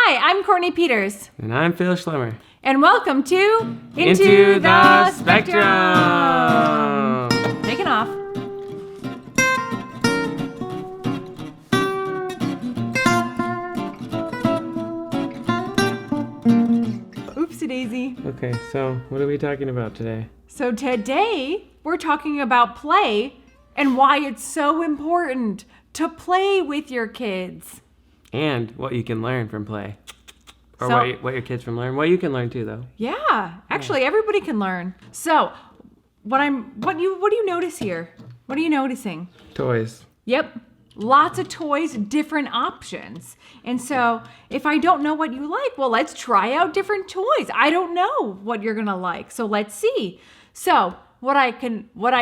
Hi, I'm Courtney Peters. And I'm Phil Schlemmer. And welcome to Into the Spectrum. Taking off. Oopsie daisy. Okay, so what are we talking about today? So today we're talking about play and why it's so important to play with your kids. And what you can learn from play. Or So- what your kids can learn. What you can learn too, though. Yeah, actually everybody can learn. So, what do you notice here? What are you noticing? Toys. Yep. Lots of toys, different options. And so, if I don't know what you like, well, let's try out different toys. I don't know what you're going to like. So, let's see. So, what I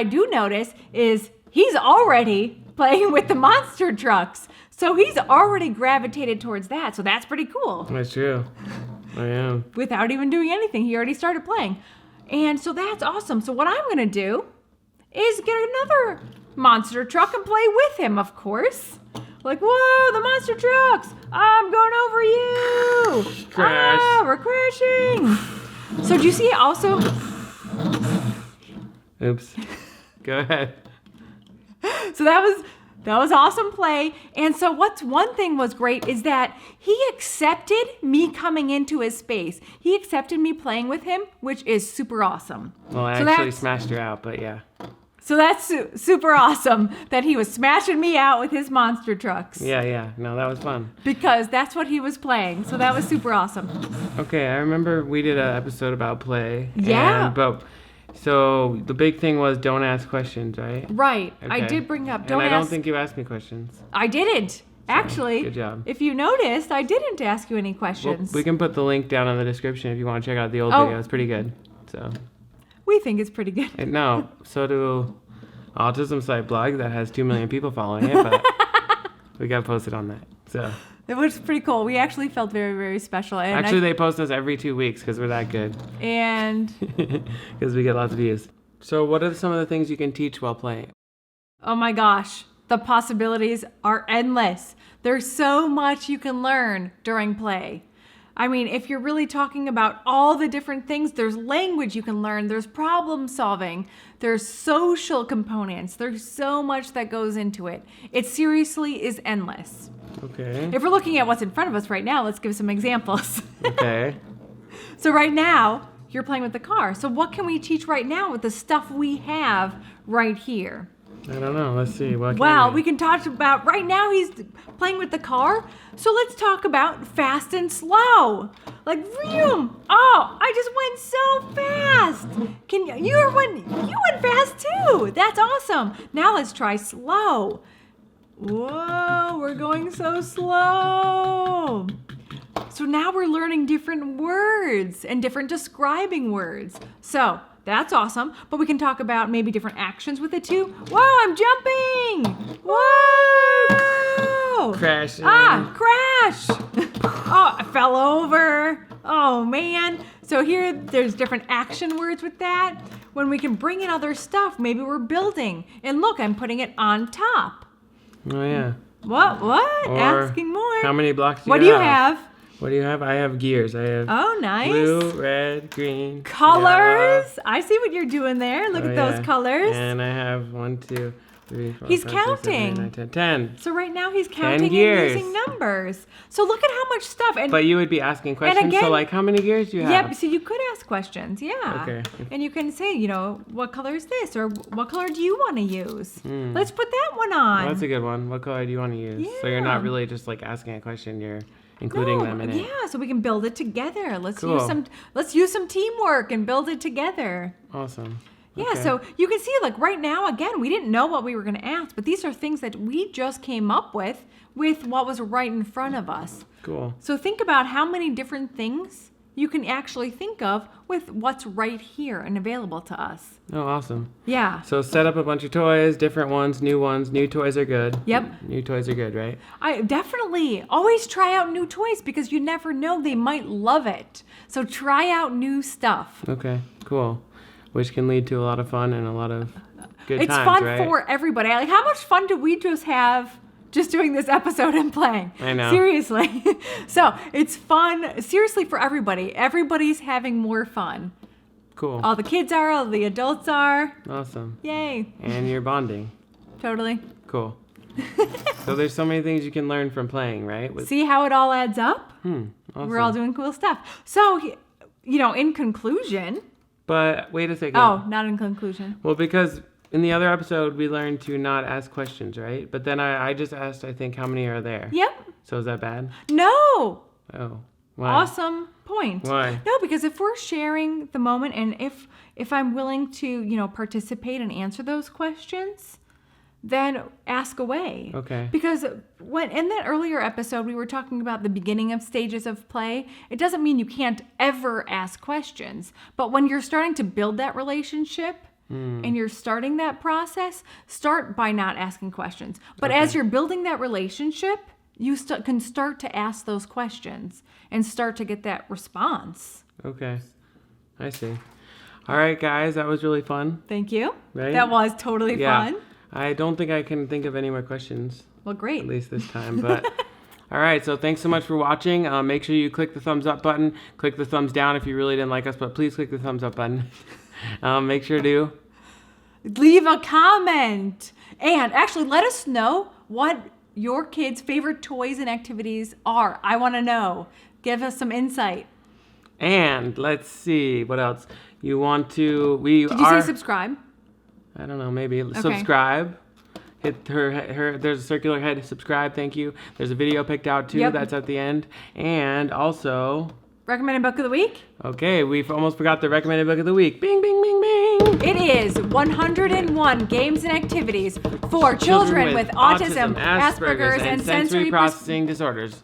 do notice is he's already playing with the monster trucks. So, he's already gravitated towards that. So, that's pretty cool. That's true. I am. Without even doing anything, he already started playing. And so that's awesome. So what I'm going to do is get another monster truck and play with him, of course. Like, whoa, the monster trucks. I'm going over you. Crash. Ah, we're crashing. So do you see also? Oops. Go ahead. So that was awesome play. And so one thing was great is that he accepted me coming into his space. He accepted me playing with him, which is super awesome. Well, I So actually that's- smashed her out, but yeah. So that's super awesome that he was smashing me out with his monster trucks. Yeah. No, that was fun. Because that's what he was playing. So that was super awesome. Okay, I remember we did an episode about play. Yeah. So the big thing was don't ask questions, right? Right. I Okay. did bring up. And I don't ask. think you asked me questions. I didn't. Actually. good job. If you noticed, I didn't ask you any Well, questions. we can put the link down in the description if you want to check out the old Oh. video. It's pretty good. So, We think it's pretty good. and no, so do Autism site blog that has 2 million people following it, but we got posted on that. So It was pretty cool. We actually felt very, very special. And actually, they post us every 2 weeks because we're that good. and Because we get lots of views. So, what are some of the things you can teach while playing? oh my gosh, the possibilities are endless. There's so much you can learn during play. I mean, if you're really talking about all the different things, there's language you can learn, there's problem solving, there's social components, there's so much that goes into it. It seriously is endless. Okay. If we're looking at what's in front of us right now, let's give some examples. Okay. So right now, you're playing with the car. So what can we teach right now with the stuff we have right here? I don't know. Let's see. What Well, can we can talk about, right now he's playing with the car, so let's talk about fast and slow. Like, vroom! Oh, I just went so fast. You went fast too. That's awesome. Now let's try slow. Whoa, we're going so slow. So now we're learning different words and different describing words. So that's awesome. But we can talk about maybe different actions with it too. Whoa, I'm jumping. Whoa. Crash. Crash. Oh, I fell over. Oh, man. So here, there's different action words with that. When we can bring in other stuff, maybe we're building. And look, I'm putting it on top. Oh, yeah. What? Or Asking more. How many blocks do What you do you have? have? What do you have? I have gears. I have Oh, nice. blue, red, green. Colors. yellow. I see what you're doing there. Look Oh, at those yeah. colors. And I have 1, 2, 3, 4, He's 5, 6, 7, 8, counting. 9, 10. 10. So right now he's counting and gears. using numbers. So look at how much stuff. And But you would be asking questions. again- So, like, how many gears do you have? yeah, so you could ask questions. Yeah. Okay. And you can say, what color is this? Or what color do you want to use? Let's put that one on. Well, that's a good one. What color do you want to use? So you're not Yeah. really just like asking a question. You're including them in it. Yeah, so we can build it together. Let's Cool. use some teamwork and build it together. Awesome. Yeah, Okay. so you can see, like, right now, again, we didn't know what we were going to ask, but these are things that we just came up with what was right in front of us. Cool. So think about how many different things you can actually think of with what's right here and available to us. Oh, awesome. Yeah. So set up a bunch of toys, different ones, new ones. New toys are good. Yep. New toys are good, right? I definitely always try out new toys because you never know, they might love it. So try out new stuff. Okay, cool. Which can lead to a lot of fun and a lot of good It's times, fun right? for everybody. Like, how much fun do we just have just doing this episode and playing. I know. Seriously. So it's fun. Seriously, for everybody. Everybody's having more fun. Cool. All the kids are, all the adults are. Awesome. Yay. And you're bonding. Totally. Cool. So there's so many things you can learn from playing, right? See how it all adds up? Awesome. We're all doing cool stuff. So, in conclusion. But wait a second. Oh, not in conclusion. Well, because in the other episode, we learned to not ask questions, right? But then I just asked, I think, how many are there? Yep. So is that bad? No. Oh. Why? Awesome point. Why? No, because if we're sharing the moment and if I'm willing to, participate and answer those questions, then ask away. Okay. Because when in that earlier episode we were talking about the beginning of stages of play, it doesn't mean you can't ever ask questions. But when you're starting to build that relationship and you're starting that process, start by not asking questions. But as you're building that relationship, you can start to ask those questions and start to get that response. Okay. I see. All right, guys, that was really fun. Thank you. Right? That was totally fun. I don't think I can think of any more questions. Well, great. At least this time. But all right, so thanks so much for watching. Make sure you click the thumbs up button. Click the thumbs down if you really didn't like us, but please click the thumbs up button. Make sure to leave a comment. And actually, let us know what your kids' favorite toys and activities are. I want to know. Give us some insight. And let's see what else you want to. Did you say subscribe? I don't know. Maybe Okay. subscribe. Hit her. There's a circular head. Subscribe. Thank you. There's a video picked out too. Yep. That's at the end. And also. Recommended book of the week? Okay, we've almost forgot the recommended book of the week. Bing, bing, bing, bing. It is 101 games and activities for children with autism, Asperger's, and sensory processing disorders.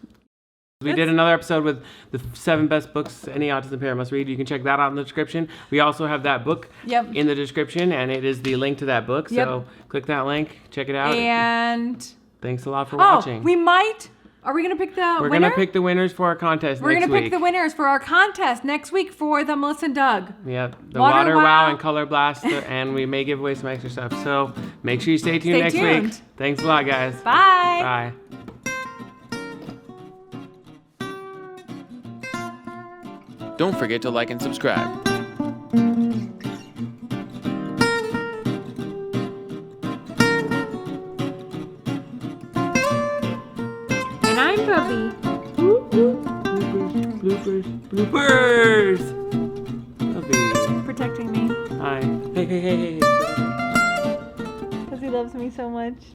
We did another episode with the 7 best books any autism parent must read. You can check that out in the description. We also have that book in the description, and it is the link to that book. So click that link, check it out. And thanks a lot for watching. Are we going to pick the winner? We're going to pick the winners for our contest next week. We're going to pick the winners for our contest next week for the Melissa and Doug. Yep, the Water Wow and Color Blast, and we may give away some extra stuff. So make sure you stay tuned next week. Thanks a lot, guys. Bye. Bye. Don't forget to like and subscribe. And I'm Bubby. Bloopers. Bubby. Protecting me. Hi. Hey. Because he loves me so much.